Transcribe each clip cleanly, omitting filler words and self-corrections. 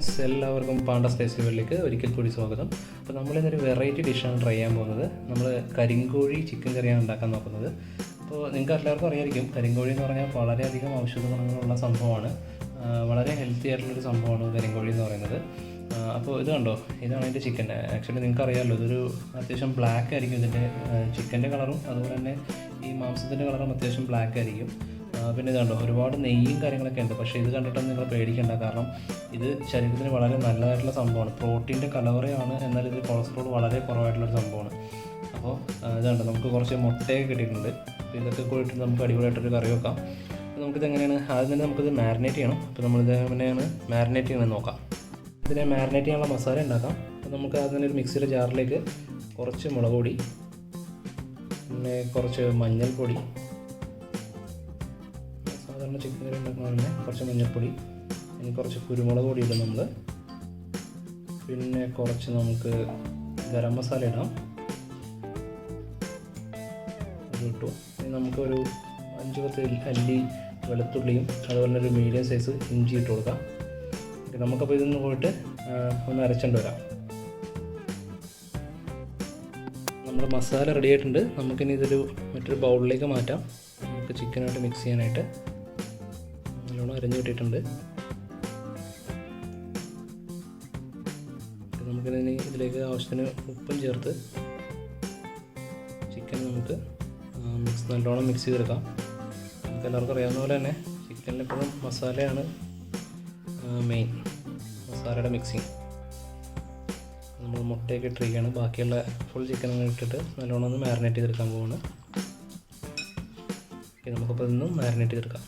Friends, എല്ലാവർക്കും പാണ്ടസ് ഫെസ്റ്റിവലിലേക്ക് ഒരിക്കൽ കൂടി സ്വാഗതം. അപ്പോൾ നമ്മളിന്നൊരു വെറൈറ്റി ഡിഷാണ് ട്രൈ ചെയ്യാൻ പോകുന്നത്. നമ്മൾ കരിങ്കോഴി ചിക്കൻ കറിയാണ് ഉണ്ടാക്കാൻ നോക്കുന്നത്. അപ്പോൾ നിങ്ങൾക്ക് എല്ലാവർക്കും അറിയായിരിക്കും, കരിങ്കോഴി എന്ന് പറഞ്ഞാൽ വളരെയധികം ഔഷധ ഗുണങ്ങളുള്ള സംഭവമാണ്. വളരെ ഹെൽത്തി ആയിട്ടുള്ളൊരു സംഭവമാണ് കരിങ്കോഴി എന്ന് പറയുന്നത്. അപ്പോൾ ഇത് കണ്ടോ, ഇതാണ് ഇതിൻ്റെ ചിക്കൻ. ആക്ച്വലി നിങ്ങൾക്ക് അറിയാമല്ലോ, ഇതൊരു അത്യാവശ്യം ബ്ലാക്ക് ആയിരിക്കും ഇതിൻ്റെ ചിക്കൻ്റെ കളറും, അതുപോലെ തന്നെ ഈ മാംസത്തിൻ്റെ കളറും അത്യാവശ്യം ബ്ലാക്ക് ആയിരിക്കും. പിന്നെ ഇത് കണ്ടോ, ഒരുപാട് നെയ്യും കാര്യങ്ങളൊക്കെ ഉണ്ട്. പക്ഷേ ഇത് കണ്ടിട്ടൊന്നും നിങ്ങൾ പേടിക്കേണ്ട, കാരണം ഇത് ശരീരത്തിന് വളരെ നല്ലതായിട്ടുള്ള സംഭവമാണ്. പ്രോട്ടീൻ്റെ കലവറയാണ്, എന്നാൽ ഇത് കൊളസ്ട്രോൾ വളരെ കുറവായിട്ടുള്ളൊരു സംഭവമാണ്. അപ്പോൾ ഇത് കണ്ടോ, നമുക്ക് കുറച്ച് മുട്ടയൊക്കെ കിട്ടിയിട്ടുണ്ട്. അപ്പോൾ ഇതൊക്കെ കൂടിയിട്ട് നമുക്ക് അടിപൊളിയായിട്ടൊരു കറി വെക്കാം. അപ്പോൾ നമുക്കിത് എങ്ങനെയാണ്, ആദ്യം തന്നെ നമുക്കിത് മാരിനേറ്റ് ചെയ്യണം. അപ്പോൾ നമ്മളിത് എങ്ങനെയാണ് മാരിനേറ്റ് ചെയ്യണമെന്ന് നോക്കാം. ഇതിനെ മാരിനേറ്റ് ചെയ്യാനുള്ള മസാല ഉണ്ടാക്കാം. അപ്പോൾ നമുക്ക് ആദ്യം തന്നെ ഒരു മിക്സിയുടെ ജാറിലേക്ക് കുറച്ച് മുളക് പൊടി, പിന്നെ കുറച്ച് മഞ്ഞൾപ്പൊടി, സാധാരണ ചിക്കൻ കറി ഉണ്ടാക്കുന്ന കുറച്ച് മഞ്ഞൾപ്പൊടി, ഇനി കുറച്ച് കുരുമുളക് പൊടി ഇടും നമ്മൾ. പിന്നെ കുറച്ച് നമുക്ക് ഗരം മസാല ഇടാം, അത് ഇട്ടു. ഇനി നമുക്കൊരു 5-10 അല്ലി വെളുത്തുള്ളിയും അതുപോലെ ഒരു മീഡിയം സൈസ് ഇഞ്ചി ഇട്ട് കൊടുക്കാം. നമുക്കപ്പോൾ ഇതൊന്ന് പോയിട്ട് ഒന്ന് അരച്ചുകൊണ്ട് വരാം. നമ്മുടെ മസാല റെഡി ആയിട്ടുണ്ട്. നമുക്കിനി ഇതൊരു മറ്റൊരു ബൗളിലേക്ക് മാറ്റാം. നമുക്ക് ചിക്കനായിട്ട് മിക്സ് ചെയ്യാനായിട്ട് നല്ലോണം അരഞ്ഞു കിട്ടിയിട്ടുണ്ട്. നമുക്കിനി ഇതിലേക്ക് ആവശ്യത്തിന് ഉപ്പും ചേർത്ത് ചിക്കൻ നമുക്ക് നല്ലോണം മിക്സ് ചെയ്തെടുക്കാം. നമുക്ക് എല്ലാവർക്കും അറിയാവുന്ന പോലെ തന്നെ ചിക്കനിൽ എപ്പോഴും മസാലയാണ് മെയിൻ, മസാലയുടെ മിക്സിങ്. നമ്മൾ മുട്ടയൊക്കെ ഇട്ടിരിക്കുകയാണ്. ബാക്കിയുള്ള ഫുൾ ചിക്കൻ അങ്ങനെ ഇട്ടിട്ട് നല്ലോണം ഒന്ന് മാരിനേറ്റ് ചെയ്തെടുക്കാൻ പോവാണ്. നമുക്കപ്പോൾ ഇതൊന്നും മാരിനേറ്റ് ചെയ്തെടുക്കാം.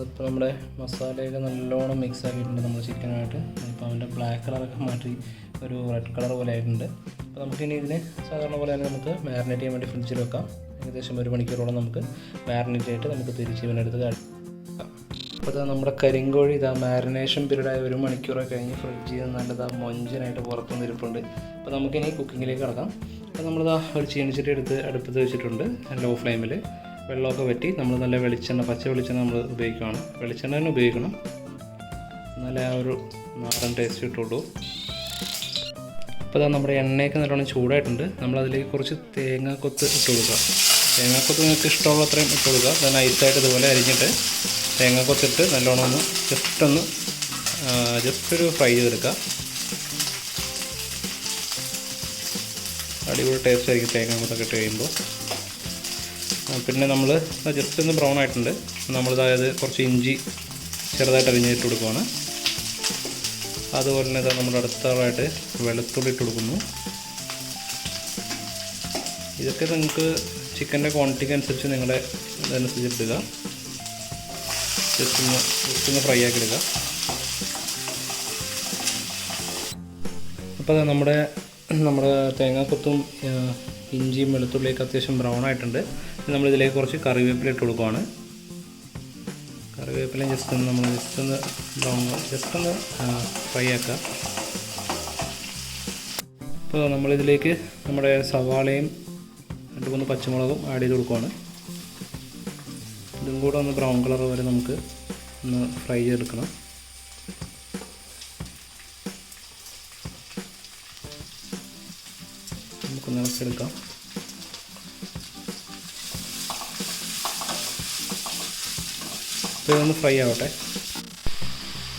ഇപ്പോൾ നമ്മുടെ മസാലയൊക്കെ നല്ലോണം മിക്സ് ആക്കിയിട്ടുണ്ട് നമ്മൾ ചിക്കനായിട്ട്. ഇപ്പോൾ അതിൻ്റെ ബ്ലാക്ക് കളറൊക്കെ മാറ്റി ഒരു റെഡ് കളർ പോലെ ആയിട്ടുണ്ട്. അപ്പോൾ നമുക്കിനി ഇതിനെ സാധാരണ പോലെ തന്നെ നമുക്ക് മാരിനേറ്റ് ചെയ്യാൻ വേണ്ടി ഫ്രിഡ്ജിൽ വെക്കാം. ഏകദേശം 1 മണിക്കൂറോളം നമുക്ക് മാരിനേറ്റ് ആയിട്ട് നമുക്ക് തിരിച്ച് ഇവനെടുത്ത് കഴിക്കാം. അപ്പോൾ ഇതാ നമ്മുടെ കരിങ്കോഴി ഇതാ മാരിനേഷൻ പീരീഡായ 1 മണിക്കൂറൊക്കെ കഴിഞ്ഞ് ഫ്രിഡ്ജിൽ നിന്ന് നല്ലതാ മൊഞ്ചനായിട്ട് പുറത്തുനിന്ന് ഇരിപ്പുണ്ട്. അപ്പോൾ നമുക്കിനി കുക്കിങ്ങിലേക്ക് കിടക്കാം. അപ്പോൾ നമ്മളിതാ ഒരു ചീനിച്ചട്ടി എടുത്ത് അടുപ്പത്ത് വെച്ചിട്ടുണ്ട് ലോ ഫ്ലെയിമിൽ. വെള്ളമൊക്കെ വറ്റി നമ്മൾ നല്ല വെളിച്ചെണ്ണ, പച്ച വെളിച്ചെണ്ണ നമ്മൾ ഉപയോഗിക്കുകയാണ്. വെളിച്ചെണ്ണ തന്നെ ഉപയോഗിക്കണം, നല്ല ആ ഒരു നാടൻ ടേസ്റ്റ് കിട്ടുള്ളൂ. അപ്പോൾ ഇതാ നമ്മുടെ എണ്ണയൊക്കെ നല്ലോണം ചൂടായിട്ടുണ്ട്. നമ്മളതിലേക്ക് കുറച്ച് തേങ്ങാക്കൊത്ത് ഇട്ട് കൊടുക്കുക. തേങ്ങാക്കൊത്ത് നിങ്ങൾക്ക് ഇഷ്ടമുള്ള അത്രയും ഇട്ട് കൊടുക്കുക. അത് നൈസായിട്ട് ഇതുപോലെ അരിഞ്ഞിട്ട് തേങ്ങാക്കൊത്തിട്ട് നല്ലോണം ഒന്ന് ജസ്റ്റ് ഒരു ഫ്രൈ ചെയ്തെടുക്കുക. അടിപൊളി ടേസ്റ്റ് ആയിരിക്കും തേങ്ങാക്കൊത്തൊക്കെ ഇട്ട് കഴിയുമ്പോൾ. പിന്നെ നമ്മൾ ജസ്റ്റ് ഒന്ന് ബ്രൗൺ ആയിട്ടുണ്ട്. നമ്മളിതായത് കുറച്ച് ഇഞ്ചി ചെറുതായിട്ട് അരിഞ്ഞിട്ട് കൊടുക്കുവാണ്. അതുപോലെ തന്നെ ഇതാ നമ്മുടെ അടുത്താളായിട്ട് വെളുത്തുള്ളി ഇട്ട് കൊടുക്കുന്നു. ഇതൊക്കെ നിങ്ങൾക്ക് ചിക്കൻ്റെ ക്വാണ്ടിറ്റിക്ക് അനുസരിച്ച് നിങ്ങളുടെ ഇതനുസരിച്ച് ഇടുക. ജസ്റ്റ് ഒന്ന് ഫ്രൈ ആക്കി എടുക്കുക. അപ്പോൾ നമ്മുടെ തേങ്ങാക്കൊത്തും ഇഞ്ചിയും വെളുത്തുള്ളിയൊക്കെ അത്യാവശ്യം ബ്രൗൺ ആയിട്ടുണ്ട്. നമ്മളിതിലേക്ക് കുറച്ച് കറിവേപ്പില ഇട്ട് കൊടുക്കുവാണ്. കറിവേപ്പില ജസ്റ്റ് ഒന്ന് ഫ്രൈ ആക്കുക. അപ്പോൾ നമ്മളിതിലേക്ക് നമ്മുടെ സവാളയും 2-3 പച്ചമുളകും ആഡ് ചെയ്ത് കൊടുക്കുവാണ്. ഇതും കൂടെ ഒന്ന് ബ്രൗൺ കളർ വരെ നമുക്ക് ഒന്ന് ഫ്രൈ ചെയ്തെടുക്കണം. നമുക്കൊന്ന് ഇളക്കിയെടുക്കാം. ഇപ്പോൾ ഇതൊന്ന് ഫ്രൈ ആവട്ടെ.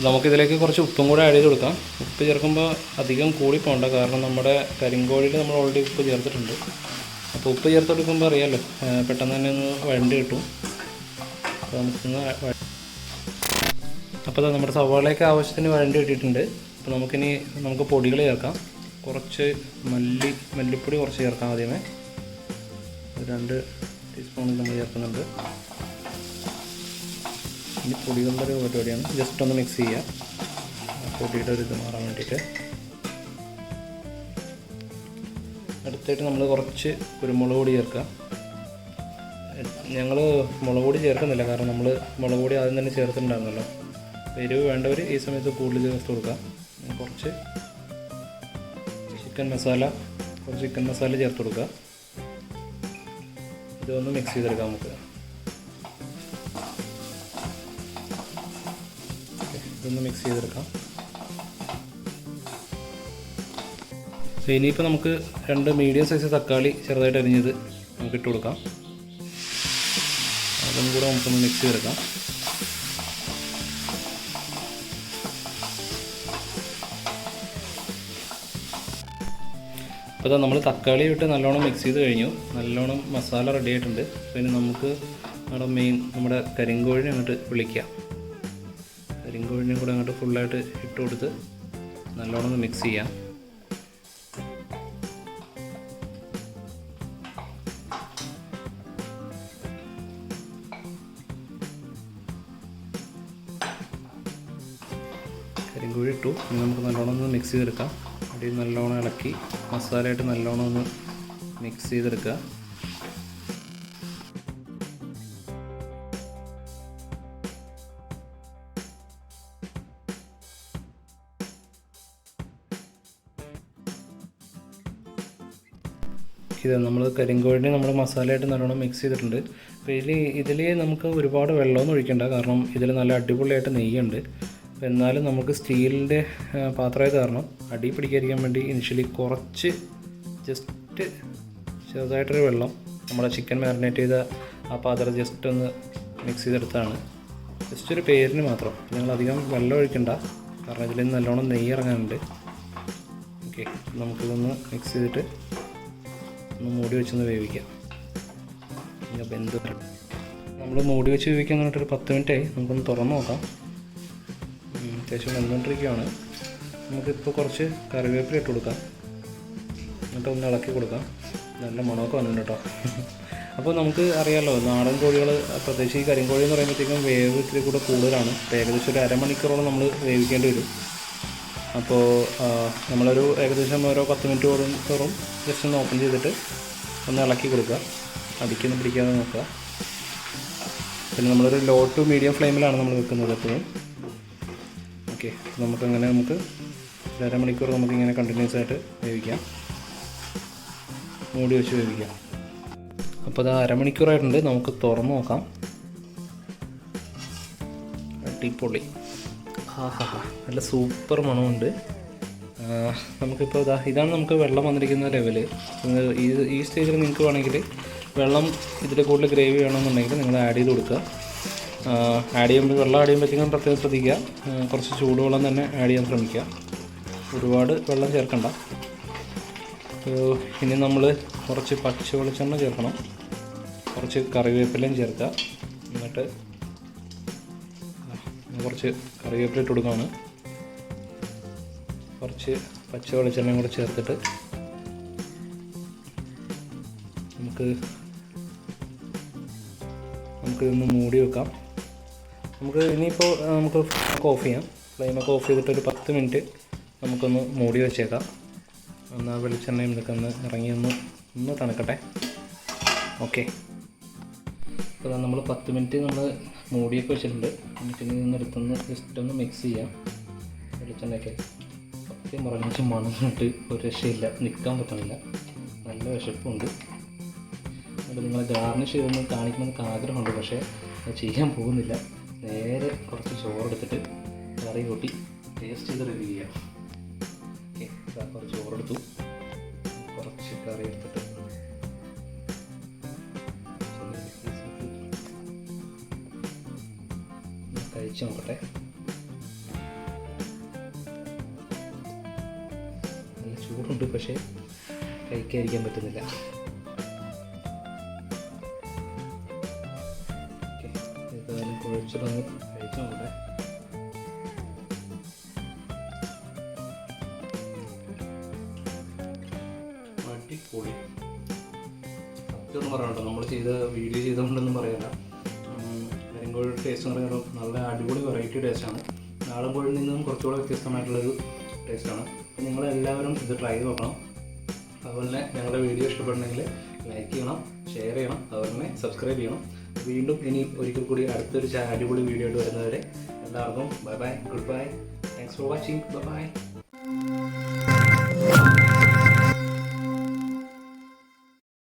നമുക്കിതിലേക്ക് കുറച്ച് ഉപ്പും കൂടെ ആഡ് ചെയ്ത് കൊടുക്കാം. ഉപ്പ് ചേർക്കുമ്പോൾ അധികം കൂടി പോകണ്ട, കാരണം നമ്മുടെ കരിങ്കോഴിയിൽ നമ്മൾ ഓൾറെഡി ഉപ്പ് ചേർത്തിട്ടുണ്ട്. അപ്പോൾ ഉപ്പ് ചേർത്ത് കൊടുക്കുമ്പോൾ അറിയാമല്ലോ, പെട്ടെന്ന് തന്നെ ഒന്ന് വഴണ്ടി കിട്ടും. അപ്പോൾ അപ്പോൾ നമ്മുടെ സവാളയൊക്കെ ആവശ്യത്തിന് വഴണ്ടി കിട്ടിയിട്ടുണ്ട്. അപ്പോൾ നമുക്ക് പൊടികൾ ചേർക്കാം. കുറച്ച് മല്ലിപ്പൊടി കുറച്ച് ചേർക്കാം. ആദ്യമേ 2 ടീസ്പൂൺ നമ്മൾ ചേർക്കുന്നുണ്ട്. ഇനി പൊടികളുടെ ഒരു പരിപാടിയാണ്. ജസ്റ്റ് ഒന്ന് മിക്സ് ചെയ്യുക, പൊടിയുടെ ഒരു ഇത് മാറാൻ വേണ്ടിയിട്ട്. അടുത്തായിട്ട് നമ്മൾ കുറച്ച് കുരുമുളക് പൊടി ചേർക്കുക. ഞങ്ങൾ മുളക് പൊടി ചേർക്കുന്നില്ല, കാരണം നമ്മൾ മുളക് പൊടി ആദ്യം തന്നെ ചേർത്തിട്ടുണ്ടായിരുന്നല്ലോ. എരിവ് വേണ്ടവർ ഈ സമയത്ത് കൂടുതൽ ചേർത്ത് കൊടുക്കാം. കുറച്ച് ചിക്കൻ മസാല ചേർത്ത് കൊടുക്കുക. ഇതൊന്ന് മിക്സ് ചെയ്തെടുക്കാം നമുക്ക്. ഇതൊന്ന് മിക്സ് ചെയ്തെടുക്കാം. ഇനിയിപ്പോൾ നമുക്ക് 2 മീഡിയം സൈസ് തക്കാളി ചെറുതായിട്ട് അരിഞ്ഞത് നമുക്ക് ഇട്ട് കൊടുക്കാം. അതും കൂടെ നമുക്കൊന്ന് മിക്സ് ചെയ്തെടുക്കാം. അപ്പോൾ ഇതാ നമ്മൾ തക്കാളി ഇട്ട് നല്ലോണം മിക്സ് ചെയ്ത് കഴിഞ്ഞു. നല്ലോണം മസാല റെഡി ആയിട്ടുണ്ട്. പിന്നെ നമുക്ക് നമ്മുടെ കരിങ്കോഴിനെ അങ്ങോട്ട് വിളിക്കാം. കരിങ്കോഴിനെ കൂടെ അങ്ങോട്ട് ഫുള്ളായിട്ട് ഇട്ട് കൊടുത്ത് നല്ലോണം ഒന്ന് മിക്സ് ചെയ്യാം. കരിങ്കോഴി ഇട്ടു. ഇനി നമുക്ക് നല്ലോണം ഒന്ന് മിക്സ് ചെയ്തെടുക്കാം. അടി നല്ലോണം ഇളക്കി മസാലയായിട്ട് നല്ലോണം ഒന്ന് മിക്സ് ചെയ്തെടുക്കുക. ഇത് നമ്മൾ കരിങ്കോഴിനെ നമ്മൾ മസാലയായിട്ട് നല്ലോണം മിക്സ് ചെയ്തിട്ടുണ്ട്. അപ്പോൾ ഇതിൽ നമുക്ക് ഒരുപാട് വെള്ളമൊന്നും ഒഴിക്കണ്ട, കാരണം ഇതിൽ നല്ല അടിപൊളിയായിട്ട് നെയ്യുണ്ട്. അപ്പോൾ എന്നാലും നമുക്ക് സ്റ്റീലിൻ്റെ പാത്രമായത് കാരണം അടി പിടിക്കാതിരിക്കാൻ വേണ്ടി ഇനിഷ്യലി കുറച്ച് ജസ്റ്റ് ചെറുതായിട്ടൊരു വെള്ളം നമ്മുടെ ചിക്കൻ മാരിനേറ്റ് ചെയ്ത ആ പാത്രം ജസ്റ്റ് ഒന്ന് മിക്സ് ചെയ്തെടുത്താണ്. ജസ്റ്റ് ഒരു പേരിന് മാത്രം. നിങ്ങൾ അധികം വെള്ളം ഒഴിക്കണ്ട, കാരണം ഇതിൽ നിന്ന് നല്ലോണം നെയ്യ് ഇറങ്ങാനുണ്ട്. ഓക്കെ, നമുക്കിതൊന്ന് മിക്സ് ചെയ്തിട്ട് ഒന്ന് മൂടി വെച്ചൊന്ന് വേവിക്കാം. നമ്മൾ മൂടി വെച്ച് വേവിക്കാൻ പറഞ്ഞിട്ടൊരു 10 മിനിറ്റായി. നമുക്കൊന്ന് തുറന്ന് നോക്കാം. അത്യാവശ്യം വെന്തുകൊണ്ടിരിക്കുകയാണ്. നമുക്കിപ്പോൾ കുറച്ച് കറിവേപ്പില ഇട്ട് കൊടുക്കാം. എന്നിട്ട് ഒന്ന് ഇളക്കി കൊടുക്കാം. നല്ല മണമൊക്കെ വന്നിട്ടുണ്ട് കേട്ടോ. അപ്പോൾ നമുക്ക് അറിയാമല്ലോ, നാടൻ കോഴികൾ പ്രത്യേകിച്ച് ഈ കരിങ്കോഴി എന്ന് പറയുമ്പോഴത്തേക്കും വേവ് ഇത്തിരി കൂടെ കൂടുതലാണ്. ഏകദേശം ഒരു അരമണിക്കൂറോളം നമ്മൾ വേവിക്കേണ്ടി വരും. അപ്പോൾ നമ്മളൊരു ഏകദേശം ഓരോ 10 മിനിറ്റ് തോറും ജസ്റ്റ് ഒന്ന് ഓപ്പൺ ചെയ്തിട്ട് ഒന്ന് ഇളക്കി കൊടുക്കുക. അടിക്കൊന്നും പിടിക്കാതെ നോക്കുക. പിന്നെ നമ്മളൊരു ലോ ടു മീഡിയം ഫ്ലെയിമിലാണ് നമ്മൾ വെക്കുന്നത് എപ്പോഴും. ഓക്കെ, നമുക്ക് ഒരു അരമണിക്കൂർ നമുക്കിങ്ങനെ കണ്ടിന്യൂസ് ആയിട്ട് വേവിക്കാം. മൂടി വെച്ച് വേവിക്കാം. അപ്പോൾ അത് അരമണിക്കൂറായിട്ടുണ്ട്. നമുക്ക് തുറന്ന് നോക്കാം. അടിപൊളി, നല്ല സൂപ്പർ മണമുണ്ട്. നമുക്കിപ്പോൾ ഇതാണ് നമുക്ക് വെള്ളം വന്നിരിക്കുന്ന ലെവല്. ഈ സ്റ്റേജിൽ നിങ്ങൾക്ക് വേണമെങ്കിൽ വെള്ളം ഇതിൽ കൂടുതൽ ഗ്രേവി വേണമെന്നുണ്ടെങ്കിൽ നിങ്ങൾ ആഡ് ചെയ്ത് കൊടുക്കുക. വെള്ളം ആഡ് ചെയ്യുമ്പോഴത്തേക്കും പ്രത്യേകം ശ്രദ്ധിക്കുക. കുറച്ച് ചൂടുവെള്ളം തന്നെ ആഡ് ചെയ്യാൻ ശ്രമിക്കുക. ഒരുപാട് വെള്ളം ചേർക്കണ്ട. ഇനി നമ്മൾ കുറച്ച് പച്ച വെളിച്ചെണ്ണ ചേർക്കണം. കുറച്ച് കറിവേപ്പിലയും ചേർക്കുക. എന്നിട്ട് കുറച്ച് കറിവേപ്പില ഇട്ട് കൊടുക്കുകയാണ്. കുറച്ച് പച്ച വെളിച്ചെണ്ണയും കൂടെ ചേർത്തിട്ട് നമുക്കിതൊന്ന് മൂടി വെക്കാം. ഇനിയിപ്പോൾ നമുക്ക് ഓഫ് ചെയ്യാം. ഫ്ലെയിമൊക്കെ ഓഫ് ചെയ്തിട്ട് ഒരു 10 മിനിറ്റ് നമുക്കൊന്ന് മൂടി വെച്ചേക്കാം. ഒന്ന് ആ വെളിച്ചെണ്ണയും ഇതൊക്കെ ഒന്ന് ഇറങ്ങി ഒന്ന് തണുക്കട്ടെ. ഓക്കെ, അപ്പോൾ നമ്മൾ 10 മിനിറ്റ് നമ്മൾ മൂടിയൊക്കെ വെച്ചിട്ടുണ്ട്. നമുക്കിനി നിന്നെടുത്തൊന്ന് ജസ്റ്റ് ഒന്ന് മിക്സ് ചെയ്യാം. വെളിച്ചെണ്ണയൊക്കെ സത്യം പറഞ്ഞാൽ മണന്നിട്ട് ഒരു രക്ഷയില്ല, നിൽക്കാൻ പറ്റുന്നില്ല. നല്ല വിശപ്പുണ്ട്. അത് നിങ്ങൾ ഗാർണിഷ് ചെയ്തൊന്ന് കാണിക്കണമെന്നൊക്കെ ആഗ്രഹമുണ്ട്, പക്ഷേ അത് ചെയ്യാൻ പോകുന്നില്ല. നേരെ കുറച്ച് ചോറെടുത്തിട്ട് കറി കൂട്ടി ടേസ്റ്റ് ചെയ്ത് റിവ്യൂ ചെയ്യാം. ഓക്കെ, കുറച്ച് ചോറെടുത്തു, കുറച്ച് കറി എടുത്തിട്ട് കഴിച്ച് നോക്കട്ടെ. നല്ല ചൂടുണ്ട്, പക്ഷേ കഴിക്കാതിരിക്കാൻ പറ്റുന്നില്ല. കുഴച്ചിട്ടൊന്ന് കഴിച്ചു നോക്കട്ടെ. അടിപൊളി. സത്യമൊന്നും പറയണ്ട, നമ്മൾ വീഡിയോ ചെയ്തുകൊണ്ടൊന്നും പറയണ്ട. കരിങ്കോഴി ടേസ്റ്റ് എന്ന് പറയുന്നത് നല്ല അടിപൊളി വെറൈറ്റി ടേസ്റ്റാണ്. നാടൻ കോഴിയിൽ നിന്നും കുറച്ചുകൂടെ വ്യത്യസ്തമായിട്ടുള്ളൊരു ടേസ്റ്റാണ്. നിങ്ങളെല്ലാവരും ഇത് ട്രൈ ചെയ്ത് നോക്കണം. അതുപോലെ തന്നെ ഞങ്ങളുടെ വീഡിയോ ഇഷ്ടപ്പെടണമെങ്കിൽ ലൈക്ക് ചെയ്യണം, ഷെയർ ചെയ്യണം, അതുപോലെ തന്നെ സബ്സ്ക്രൈബ് ചെയ്യണം. വീണ്ടും ഇനി ഒരിക്കൽ കൂടി അടുത്തൊരു അടിപൊളി വീഡിയോ ആയിട്ട് വരുന്നവരെ എല്ലാവർക്കും bye bye, good bye, thanks for watching, bye bye.